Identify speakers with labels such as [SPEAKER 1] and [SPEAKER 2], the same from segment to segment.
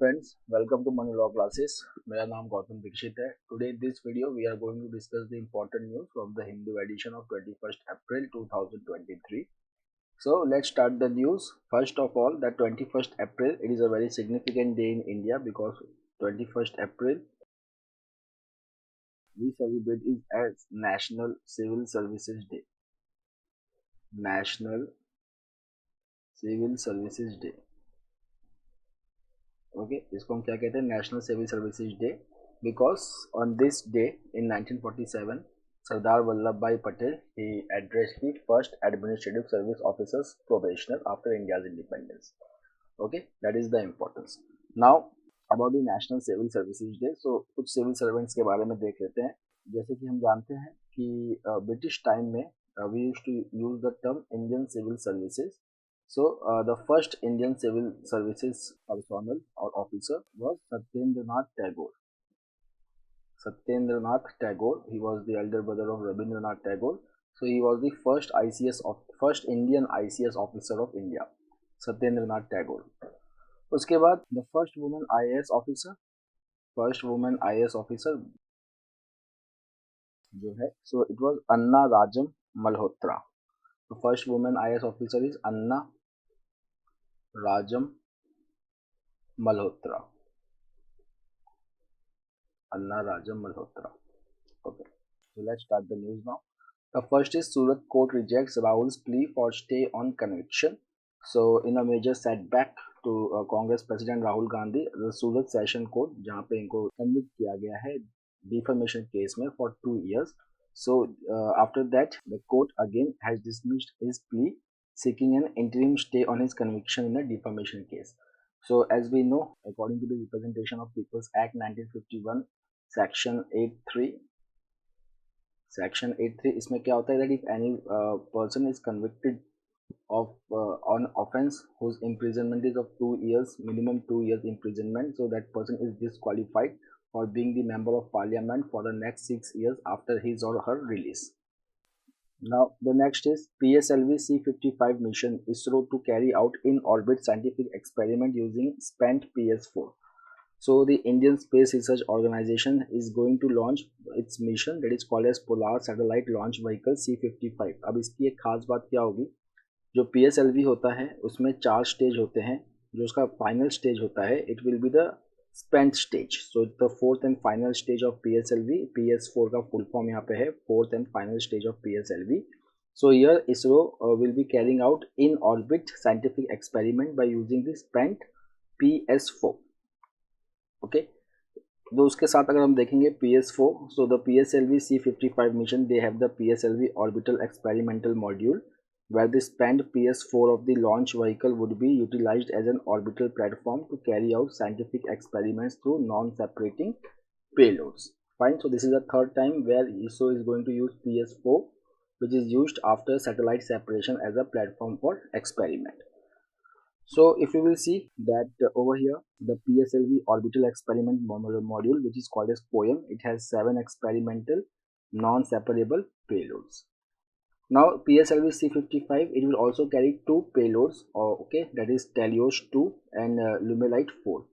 [SPEAKER 1] friends, welcome to Manu Law Classes. मेरा नाम गौतम दीक्षित है. Today in this video we are going to discuss the important news from the Hindu edition of 21st April 2023. So let's start the news. First of all, that 21st April, it is a very significant day in India because 21st April we celebrate it as National Civil Services Day. National Civil Services Day. Okay इसको हम क्या कहते हैं, national civil services day, because on this day in 1947 Sardar Vallabhbhai Patel he addressed the first administrative service officers probationer after India's independence. Okay, that is the importance. Now about the national civil services day. So कुछ civil servants के बारे में देख लेते हैं. जैसे कि हम जानते हैं कि ब्रिटिश टाइम में we used to use the term Indian civil services. So the first Indian civil services personnel or officer was Satyendranath Tagore. Satyendranath Tagore, he was the elder brother of Rabindranath Tagore. So he was the first Indian ICS officer of India, Satyendranath Tagore. उसके बाद the first woman IAS officer जो है, so it was Anna Rajam Malhotra. The first woman IAS officer is Anna Rajam Malhotra. Anna Rajam Malhotra. Okay, so let's start the news now. The first is Surat court rejects Rahul's plea for stay on conviction. So in a major setback to Congress President Rahul Gandhi, the Surat Session Court जहाँ पे इनको convict किया गया है defamation case में for 2 years. So after that the court again has dismissed his plea, seeking an interim stay on his conviction in a defamation case. So as we know, according to the Representation of People's Act 1951 section 83, इसमें क्या होता है that if any person is convicted of on offense whose imprisonment is of 2 years, minimum 2 years imprisonment, so that person is disqualified for being the member of parliament for the next 6 years after his or her release. Now the next is PSLV C55 mission, ISRO to carry out in-orbit scientific experiment using spent PS4. So the Indian Space Research Organization is going to launch its mission that is called as Polar Satellite Launch Vehicle C55. अब इसकी एक खास बात क्या होगी, जो PSLV होता है उसमें 4 स्टेज होते हैं. जो उसका फाइनल स्टेज होता है it will be the spent stage. So the fourth and final stage of PSLV, PS4 का full form यहाँ पे है, fourth and final stage of PSLV. So here ISRO will be carrying out in orbit scientific experiment by using the spent PS4. Okay, तो उसके साथ अगर हम देखेंगे PS4, so the PSLV C55 mission, they have the PSLV orbital experimental module where the spent PS4 of the launch vehicle would be utilized as an orbital platform to carry out scientific experiments through non-separating payloads. Fine, so this is the third time where ISRO is going to use PS4, which is used after satellite separation as a platform for experiment. So if you will see that over here, the PSLV orbital experiment module, which is called as POEM, it has 7 experimental non-separable payloads. Now PSLV C55, it will also carry 2 payloads, okay, that is Telios 2 and Lumelite 4.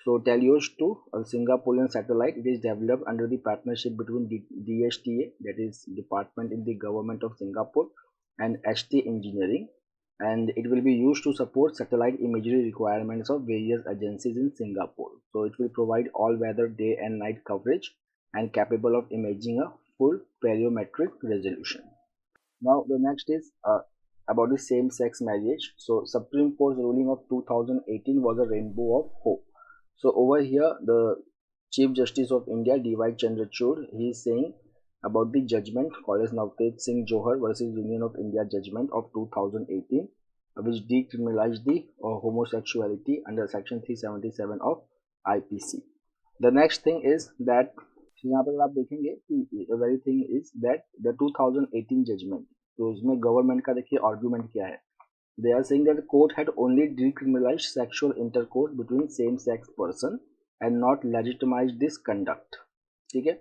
[SPEAKER 1] So Telios 2, a Singaporean satellite, it is developed under the partnership between DSTA, that is department in the government of Singapore, and ST Engineering, and it will be used to support satellite imagery requirements of various agencies in Singapore. So it will provide all-weather day and night coverage and capable of imaging a full parametric resolution. Now the next is about the same-sex marriage. So Supreme Court's ruling of 2018 was a rainbow of hope. So over here the Chief Justice of India, D.Y. Chandrachud, he is saying about the judgment called as Navteej Singh Johar versus Union of India judgment of 2018, which decriminalized the homosexuality under section 377 of IPC. The next thing is that यहाँ पर आप देखेंगे कि very thing is that the 2018 judgement, तो उसमें government का देखिए argument क्या है. They are saying that court had only decriminalised sexual intercourse between same sex person and not legitimised this conduct. ठीक है,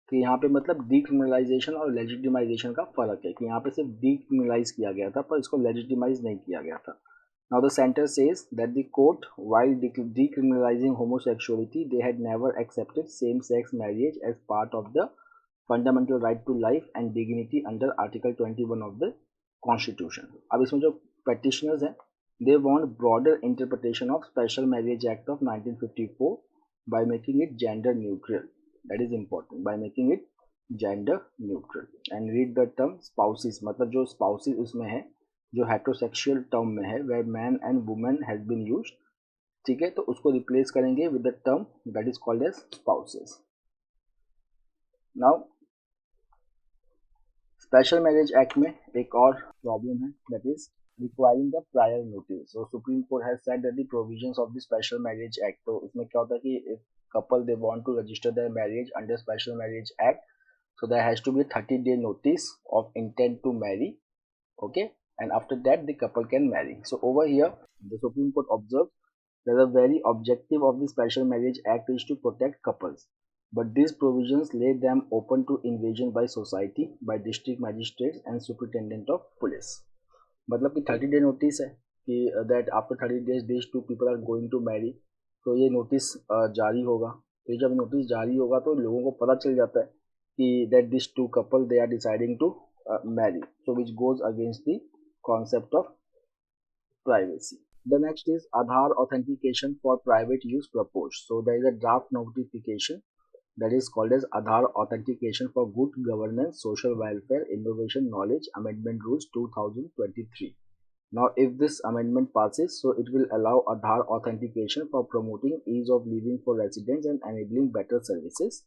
[SPEAKER 1] कि यहाँ पे मतलब डिक्रिमिनलाइजेशन और लेजिटिमाइजेशन का फर्क है कि यहाँ पे सिर्फ डिक्रिमिनलाइज किया गया था पर इसको लेजिटिमाइज नहीं किया गया था. Now the center says that the court, while decriminalizing homosexuality, they had never accepted same-sex marriage as part of the fundamental right to life and dignity under Article 21 of the Constitution. अब इसमें जो petitioners हैं, they want broader interpretation of Special Marriage Act of 1954 by making it gender neutral. That is important, by making it gender neutral. And read the term spouses, मतलब जो spouses उसमें है, जो heterosexual term में है, where man and women has been used, ठीक है, तो उसको रिप्लेस करेंगे with the term that is called as spouses. Now special marriage act में एक और प्रॉब्लम है, that is requiring the prior notice. So supreme court has said that the provisions of the special marriage act, तो इसमें क्या होता है कि if couple they want to register their marriage under special marriage act, so there has to be a 30-day notice of intent to marry, okay, and after that the couple can marry. So over here the Supreme Court observed that the very objective of the Special Marriage Act is to protect couples, but these provisions lay them open to invasion by society, by district magistrates and superintendent of police. मतलब कि 30 day notice है कि that after 30 days these two people are going to marry, तो ये notice जारी होगा. तो जब नोटिस जारी होगा तो लोगों को पता चल जाता है कि that these two couple they are deciding to marry, so which goes against the concept of privacy. The next is Aadhaar authentication for private use proposed. So there is a draft notification that is called as Aadhaar authentication for good governance, social welfare, innovation, knowledge amendment rules 2023. Now if this amendment passes, so it will allow Aadhaar authentication for promoting ease of living for residents and enabling better services.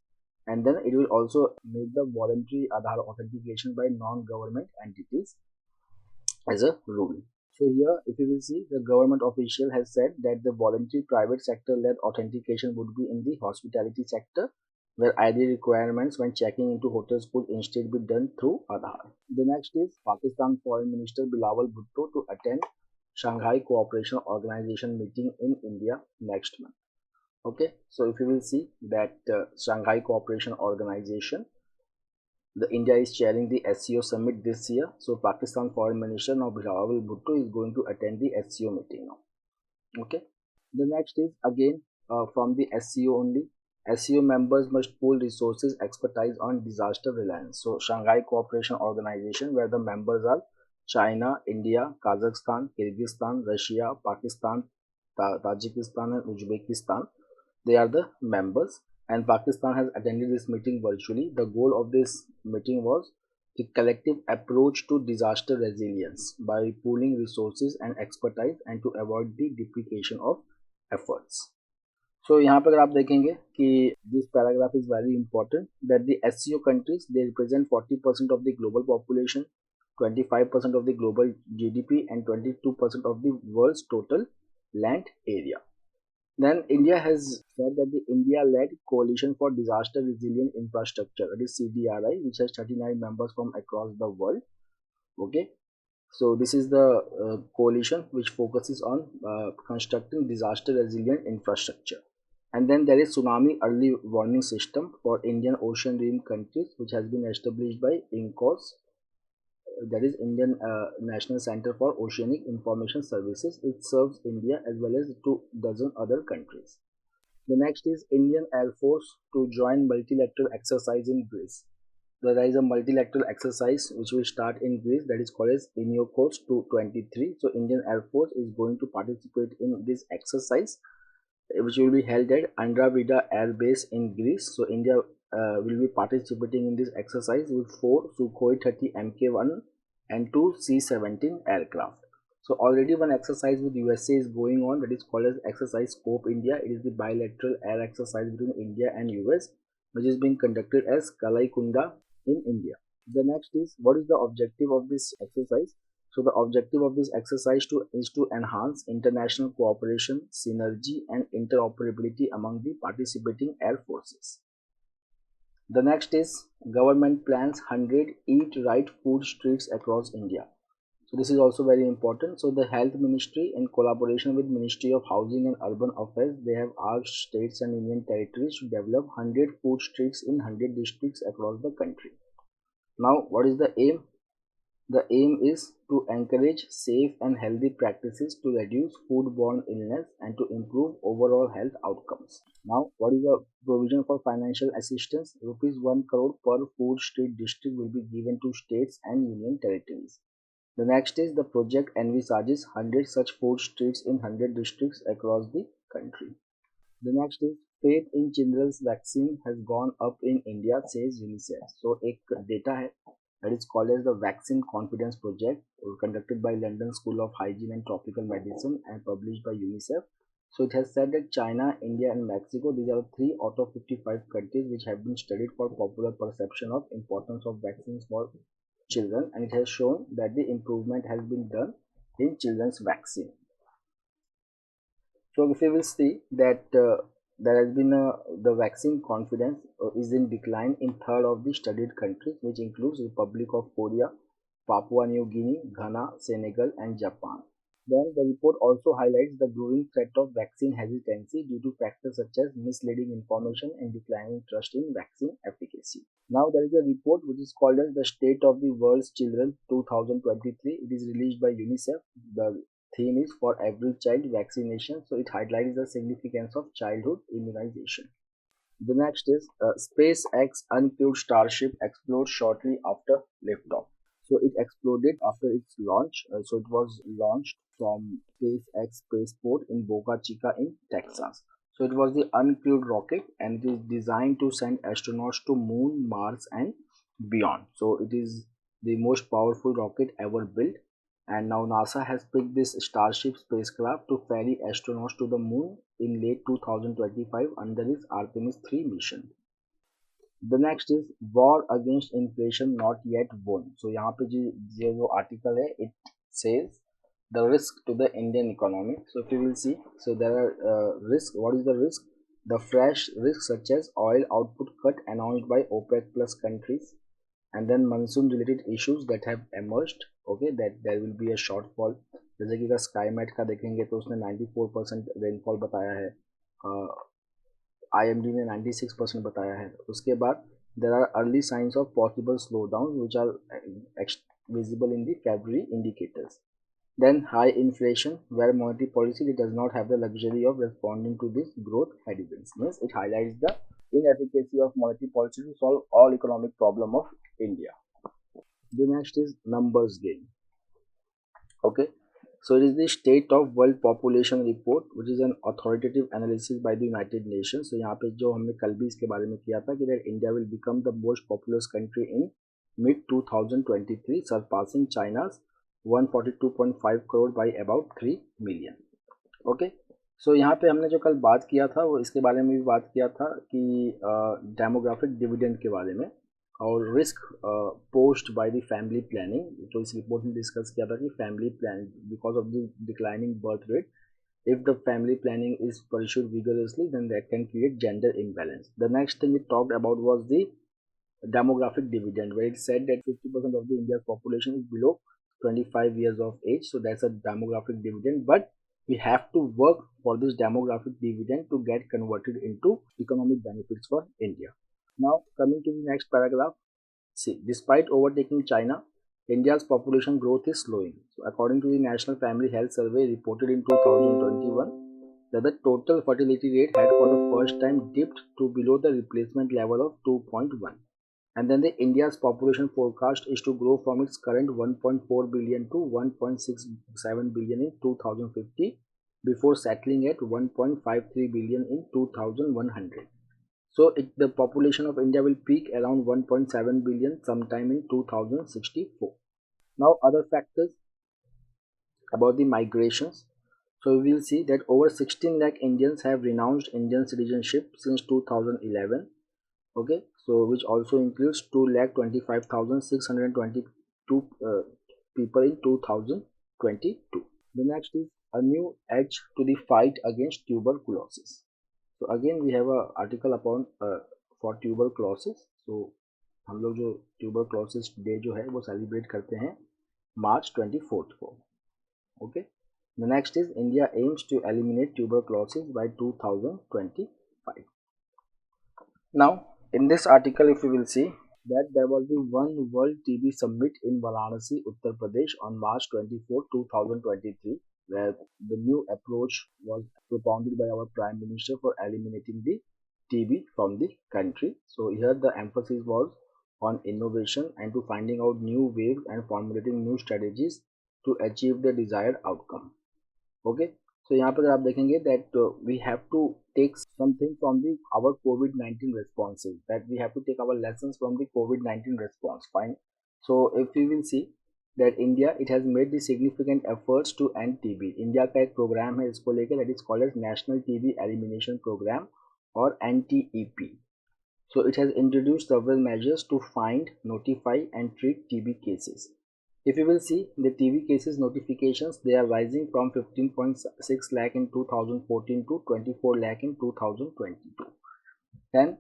[SPEAKER 1] And then it will also make the voluntary Aadhaar authentication by non-government entities as a rule. So here if you will see, the government official has said that the voluntary private sector led authentication would be in the hospitality sector, where ID requirements when checking into hotels could instead be done through Aadhaar. The next is Pakistan Foreign Minister Bilawal Bhutto to attend Shanghai Cooperation Organization meeting in India next month. Okay, so if you will see that Shanghai Cooperation Organization, the India is chairing the SCO summit this year. So Pakistan Foreign Minister now Bilawal Bhutto is going to attend the SCO meeting now. Okay, the next is again from the SCO only. SCO members must pool resources, expertise on disaster reliance. So Shanghai Cooperation Organization, where the members are China, India, Kazakhstan, Kyrgyzstan, Russia, Pakistan, Tajikistan and Uzbekistan, they are the members, and Pakistan has attended this meeting virtually. The goal of this meeting was the collective approach to disaster resilience by pooling resources and expertise and to avoid the duplication of efforts. So यहाँ पर अगर आप देखेंगे कि this paragraph is very important, that the SCO countries they represent 40% of the global population, 25% of the global GDP and 22% of the world's total land area. Then India has said that the India-led Coalition for Disaster Resilient Infrastructure, that is CDRI, which has 39 members from across the world. Okay, so this is the coalition which focuses on constructing disaster resilient infrastructure. And then there is Tsunami Early Warning System for Indian Ocean Rim countries, which has been established by INCOS, that is Indian National Center for Oceanic Information Services. It serves India as well as 24 other countries. The next is Indian Air Force to join multilateral exercise in Greece. There is a multilateral exercise which will start in Greece, that is called as INEOCOS 223. So Indian Air Force is going to participate in this exercise, which will be held at Andravida Air Base in Greece. So India will be participating in this exercise with 4 Sukhoi 30 Mk1 and 2 C-17 aircraft. So already one exercise with USA is going on, that is called as Exercise Scope India. It is the bilateral air exercise between India and US, which is being conducted as Kalaikunda in India. The next is, what is the objective of this exercise? So the objective of this exercise is to enhance international cooperation, synergy and interoperability among the participating air forces. The next is government plans 100 Eat Right food streets across India. So this is also very important. So the Health Ministry, in collaboration with Ministry of Housing and Urban Affairs, they have asked states and union territories to develop 100 food streets in 100 districts across the country. Now what is the aim? The aim is to encourage safe and healthy practices to reduce foodborne illness and to improve overall health outcomes. Now, what is the provision for financial assistance? Rupees 1 crore per food street district will be given to states and union territories. The next is the project envisages 100 such food streets in 100 districts across the country. The next is faith in children's vaccine has gone up in India, says UNICEF. So एक data है that is called as the Vaccine Confidence Project, conducted by London School of Hygiene and Tropical Medicine and published by UNICEF. So it has said that China, India, and Mexico, these are 3 out of 55 countries which have been studied for popular perception of importance of vaccines for children, and it has shown that the improvement has been done in children's vaccine. So if we will see that there has been the vaccine confidence is in decline in third of the studied countries, which includes Republic of Korea, Papua New Guinea, Ghana, Senegal, and Japan. Then the report also highlights the growing threat of vaccine hesitancy due to factors such as misleading information and declining trust in vaccine efficacy. Now there is a report which is called as the State of the World's Children 2023. It is released by UNICEF. The theme is for every child vaccination, so it highlights the significance of childhood immunization. The next is SpaceX uncrewed Starship explodes shortly after liftoff. So it exploded after its launch. So it was launched from SpaceX spaceport in Boca Chica in Texas. So it was the uncrewed rocket, and it is designed to send astronauts to Moon, Mars, and beyond. So it is the most powerful rocket ever built, and now NASA has picked this Starship spacecraft to ferry astronauts to the moon in late 2025 under its Artemis 3 mission. The next is war against inflation not yet won. So यहाँ पे जो article है, it says the risk to the Indian economy. So if you will see, so there are risk. What is the risk? The fresh risks such as oil output cut announced by OPEC plus countries, and then monsoon related issues that have emerged. Okay, that there will be a shortfall. जैसे कि अगर SkyMet का देखेंगे तो उसने 94% rainfall बताया है, IMD ने 96% बताया है. उसके बाद there are early signs of possible slowdown which are visible in the February indicators. Then high inflation, where monetary policy does not have the luxury of responding to this growth headwinds. Means it highlights the inefficacy of monetary policy to solve all economic problem of India. The next is numbers game. Okay, so it is the State of World Population Report, which is an authoritative analysis by the United Nations. So यहाँ पे जो हमने कल भी इसके बारे में किया था कि that India will become the most populous country in mid 2023, surpassing China's 142.5 crore by about 3 million. Okay, so यहाँ पे हमने जो कल बात किया था वो इसके बारे में भी बात किया था कि डेमोग्राफिक डिविडेंड के बारे में और risk post by the family planning. तो इस रिपोर्ट में डिस्कस किया था कि family plan because of the declining birth rate, if the family planning is pursued vigorously, then that can create gender imbalance. The next thing it talked about was the demographic dividend, where it said that 50% of the India's population is below 25 years of age, so that's a demographic dividend, but we have to work for this demographic dividend to get converted into economic benefits for India. Now coming to the next paragraph, see, despite overtaking China, India's population growth is slowing. So according to the National Family Health Survey reported in 2021, that the total fertility rate had for the first time dipped to below the replacement level of 2.1. And then the India's population forecast is to grow from its current 1.4 billion to 1.67 billion in 2050 before settling at 1.53 billion in 2100. So the population of India will peak around 1.7 billion sometime in 2064. Now other factors about the migrations. So we will see that over 16 lakh Indians have renounced Indian citizenship since 2011. Okay, so which also includes 2,25,622 people in 2022. The next is a new edge to the fight against tuberculosis. So again we have a article upon for tuberculosis. So हम लोग जो tuberculosis day जो है वो celebrate करते हैं March 24th को. Okay. The next is India aims to eliminate tuberculosis by 2025. Now in this article, if you will see, that there was the One World TB Summit in Varanasi, Uttar Pradesh on March 24, 2023, where the new approach was propounded by our Prime Minister for eliminating the TB from the country. So here the emphasis was on innovation and to finding out new ways and formulating new strategies to achieve the desired outcome. Okay, so यहाँ पर आप देखेंगे that we have to take something from the our COVID-19 responses, that we have to take our lessons from the COVID-19 response. Fine. So if we will see that India, it has made the significant efforts to end TB. India का एक programme है इसको लेकर, that is called as National TB Elimination Program or NTEP. So it has introduced several measures to find, notify and treat TB cases. If you will see the TB cases notifications, they are rising from 15.6 lakh in 2014 to 24 lakh in 2022. Then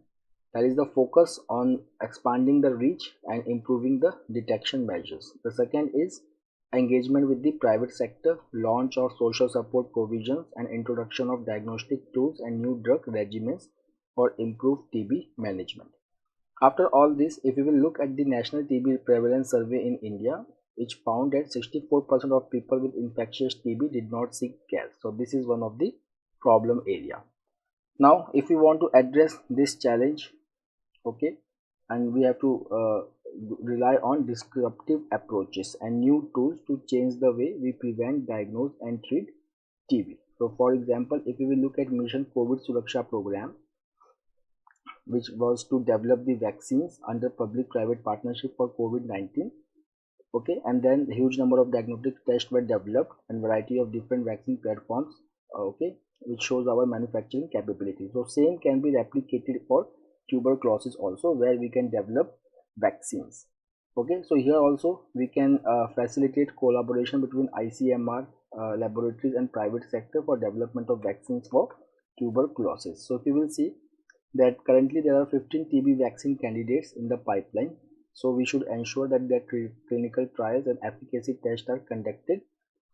[SPEAKER 1] there is the focus on expanding the reach and improving the detection measures. The second is engagement with the private sector, launch of social support provisions and introduction of diagnostic tools and new drug regimens for improved TB management. After all this, if we will look at the National TB Prevalence Survey in India, which found that 64% of people with infectious TB did not seek care. So this is one of the problem area. Now, if we want to address this challenge, okay, and we have to rely on disruptive approaches and new tools to change the way we prevent, diagnose and treat TB. So for example, if we will look at Mission COVID Suraksha program, which was to develop the vaccines under public-private partnership for COVID-19. Okay, and then a huge number of diagnostic tests were developed and variety of different vaccine platforms. Okay, which shows our manufacturing capability. So same can be replicated for tuberculosis also, where we can develop vaccines. Okay, so here also we can facilitate collaboration between ICMR laboratories and private sector for development of vaccines for tuberculosis. So if you will see that currently there are 15 TB vaccine candidates in the pipeline. So we should ensure that their clinical trials and efficacy tests are conducted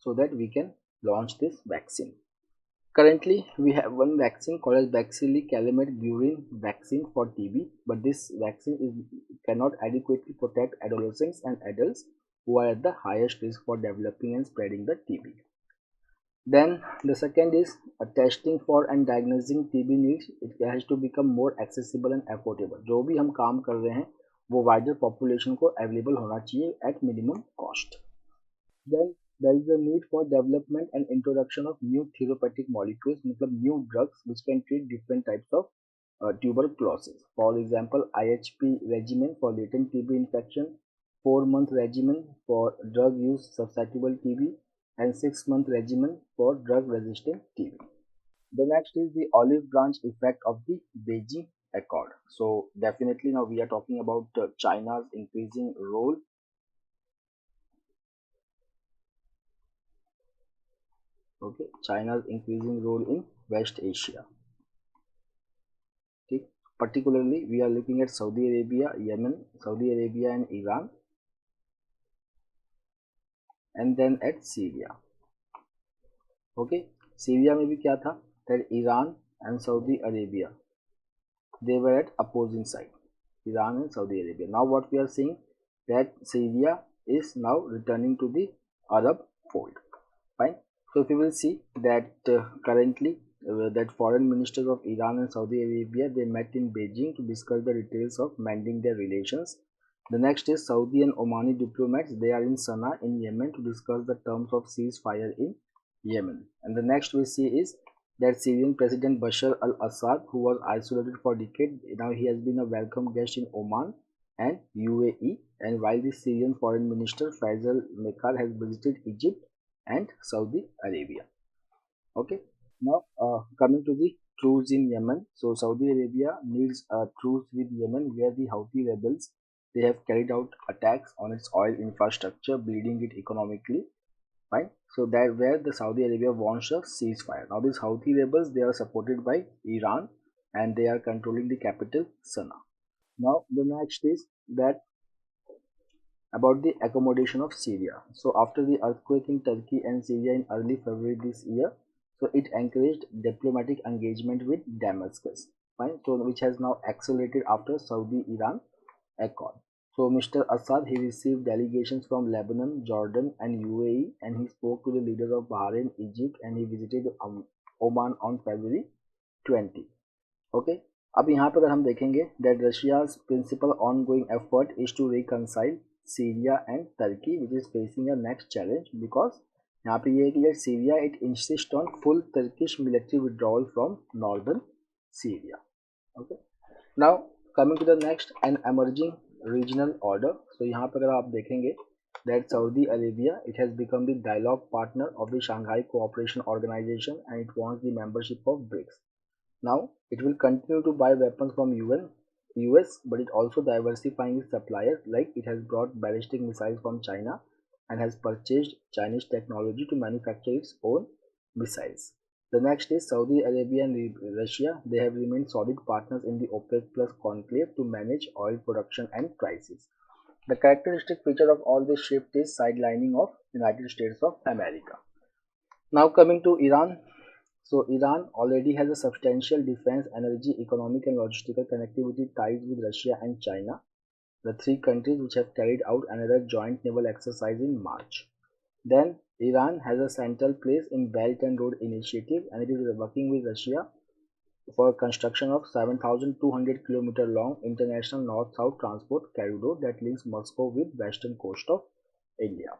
[SPEAKER 1] so that we can launch this vaccine. Currently, we have one vaccine called as bacilli-calamate burin vaccine for TB, but this vaccine cannot adequately protect adolescents and adults who are at the highest risk for developing and spreading the TB. Then the second is testing for and diagnosing TB needs. It has to become more accessible and affordable. जो भी हम काम कर रहे हैं वो wider population को available होना चाहिए at minimum cost. Then there is a need for development and introduction of new therapeutic molecules, मतलब new drugs which can treat different types of tuberculosis. For example, IHP regimen for latent TB infection, 4-month regimen for drug use susceptible TB, and 6-month regimen for drug resistant TB. The next is the olive branch effect of the Beijing Accord. So definitely now we are talking about China's increasing role. Okay, China's increasing role in West Asia. Okay. Particularly we are looking at Saudi Arabia, Yemen, Saudi Arabia and Iran, and then at Syria. Okay, Syria में भी क्या था, that Iran and Saudi Arabia, they were at opposing side, Iran and Saudi Arabia. Now what we are seeing, that Syria is now returning to the Arab fold. Fine. So if you will see that currently that foreign ministers of Iran and Saudi Arabia, they met in Beijing to discuss the details of mending their relations. The next is Saudi and Omani diplomats, they are in Sana'a in Yemen to discuss the terms of ceasefire in Yemen. And the next we see is that Syrian President Bashar al-Assad, who was isolated for decades, now he has been a welcome guest in Oman and UAE, and while the Syrian Foreign Minister Faisal Mekal has visited Egypt and Saudi Arabia. Okay, now coming to the truce in Yemen. So Saudi Arabia needs a truce with Yemen, where the Houthi rebels, they have carried out attacks on its oil infrastructure, bleeding it economically. Right, so that where the Saudi Arabia wants a ceasefire. Now these Houthi rebels, they are supported by Iran and they are controlling the capital Sana'a. Now the next is that about the accommodation of Syria. So after the earthquake in Turkey and Syria in early February this year, so it encouraged diplomatic engagement with Damascus, right? So which has now accelerated after Saudi Iran accord. So Mr. Assad, he received delegations from Lebanon, Jordan and UAE, and he spoke to the leaders of Bahrain, Egypt, and he visited Oman on February 20. Okay. अब यहाँ पर अगर हम देखेंगे that Russia's principal ongoing effort is to reconcile Syria and Turkey, which is facing a next challenge, because यहाँ पे ये है कि Syria it insists on full Turkish military withdrawal from northern Syria. Okay. Now coming to the next, an emerging regional order. So यहाँ पर अगर आप देखेंगे that Saudi Arabia it has become the dialogue partner of the Shanghai Cooperation Organization and it wants the membership of BRICS. Now it will continue to buy weapons from US, but it also diversifying its suppliers, like it has brought ballistic missiles from China and has purchased Chinese technology to manufacture its own missiles. The next is Saudi Arabia and Russia. They have remained solid partners in the OPEC Plus conclave to manage oil production and prices. The characteristic feature of all this shift is sidelining of United States of America. Now coming to Iran. So Iran already has a substantial defense, energy, economic and logistical connectivity ties with Russia and China, the three countries which have carried out another joint naval exercise in March. Then Iran has a central place in Belt and Road Initiative, and it is working with Russia for construction of 7,200 km long international north-south transport corridor that links Moscow with western coast of India.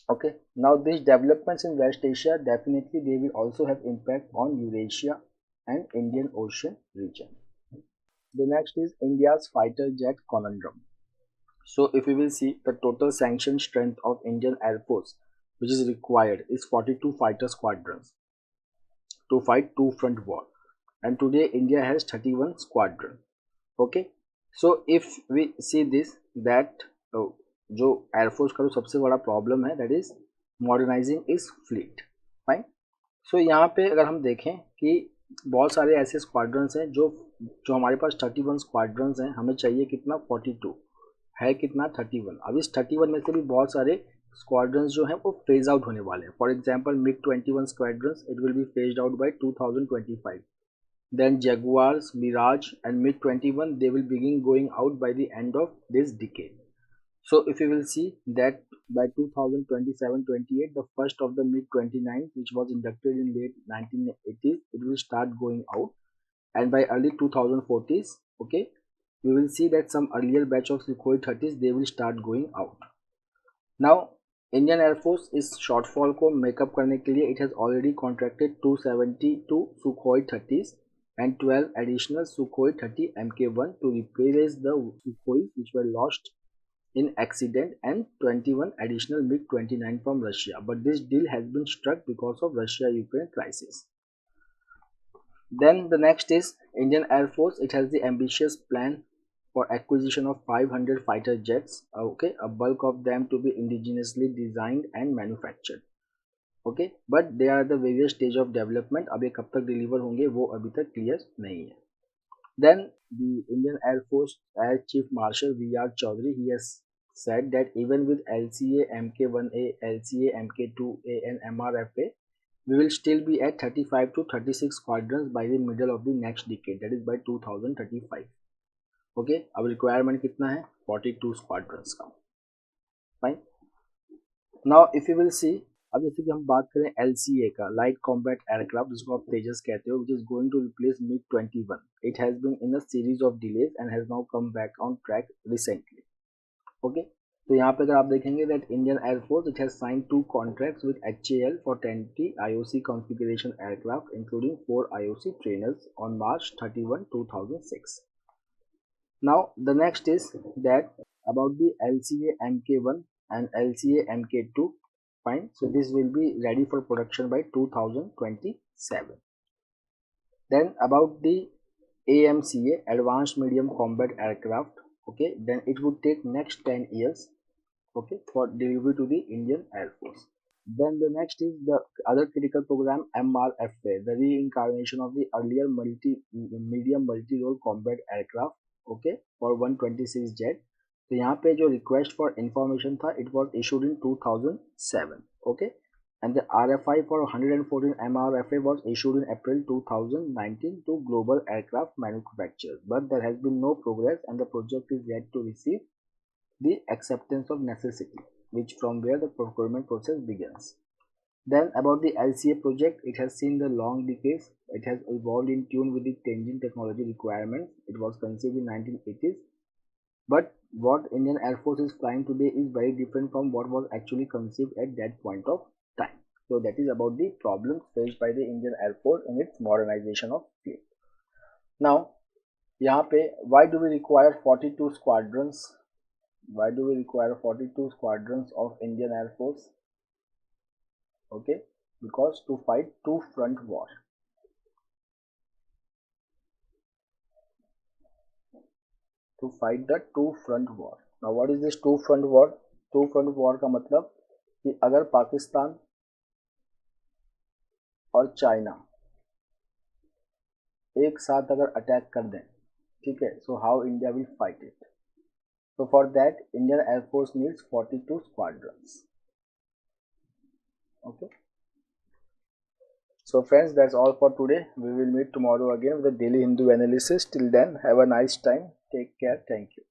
[SPEAKER 1] Okay, now these developments in West Asia, definitely they will also have impact on Eurasia and Indian Ocean region. The next is India's fighter jet conundrum. So if we will see, the total sanctioned strength of Indian Air Force which is required is 42 fighter squadrons to fight two front war, and today India has 31 squadron. Okay, so if we see this that जो air force का जो सबसे बड़ा problem है that is modernising is fleet. Fine. So यहाँ पे अगर हम देखें कि बहुत सारे ऐसे स्क्वाड्रंस हैं जो हमारे पास 31 स्क्वाड्रंस हैं, हमें चाहिए कितना 42 है, कितना 31. अब इस 31 में से भी बहुत सारे स्क्वाड्रंस जो हैं वो फेज आउट होने वाले हैं. For example MiG 21 squadrons it will be phased out by 2025. Then Jaguars, Mirage and MiG-21 they will begin going out by the end of this decade. So if you will see that by 2027-28 the first of the MiG-29 which was inducted in late 1980s it will start going out, and by early 2040s okay we will see that some earlier batch of Sukhoi 30s they will start going out. Now Indian Air Force is shortfall को makeup करने के लिए it has already contracted 272 Sukhoi 30s and 12 additional Sukhoi 30 Mk1 to replace the Sukhoi which were lost in accident, and 21 additional MiG-29 from Russia, but this deal has been struck because of Russia-Ukraine crisis. Then the next is Indian Air Force. It has the ambitious plan for acquisition of 500 fighter jets, okay, a bulk of them to be indigenously designed and manufactured. Okay, but they are the various stage of development. अब ये कब तक deliver होंगे वो अभी तक clear नहीं है. Then the Indian Air Force Air Chief Marshal V.R. Chaudhary, he has said that even with LCA Mk1A, LCA Mk2A and MRFA, we will still be at 35 to 36 squadrons by the middle of the next decade, that is by 2035. Okay, अब requirement कितना है 42 squadrons का. Fine. Now if you will see, अब जैसे कि हम बात करें LCA का, लाइट कॉम्बैट एयरक्राफ्ट जिसको आप तेजस कहते हो, which is going to replace MiG-21. It has been in a series of delays and has now come back on track recently. Okay, तो यहाँ पे अगर आप देखेंगे that Indian Air Force it has signed 2 contracts with HAL for 20 IOC configuration aircraft including 4 IOC trainers on March 31, 2006. Now the next is that about the LCA Mk1 and LCA Mk2. Fine, so this will be ready for production by 2027. Then about the AMCA, Advanced Medium Combat Aircraft, okay, then it would take next 10 years, okay, for delivery to the Indian Air Force. Then the next is the other critical program MRFA, the reincarnation of the earlier medium multi-role combat aircraft, okay, for 126 jet. तो यहाँ पे जो request for information था it was issued in 2007. Okay, and the RFI for 114 MRFA was issued in April 2019 to global aircraft manufacturers, but there has been no progress and the project is yet to receive the acceptance of necessity, which from where the procurement process begins. Then about the LCA project, it has seen the long decades. It has evolved in tune with the changing technology requirements. It was conceived in 1980s, but what Indian Air Force is flying today is very different from what was actually conceived at that point of time. So that is about the problems faced by the Indian Air Force in its modernization of fleet. Now, यहाँ पे why do we require 42 squadrons? Why do we require 42 squadrons of Indian Air Force? Okay, because to fight two front war. To fight the two front war. Now what is this two front war? Two front war का मतलब कि अगर पाकिस्तान और China एक साथ अगर attack कर दें, ठीक है, so how India will fight it? So for that Indian Air Force needs 42 squadrons. Okay. So friends, that's all for today. We will meet tomorrow again with the daily Hindu analysis. Till then, have a nice time. Take care. Thank you.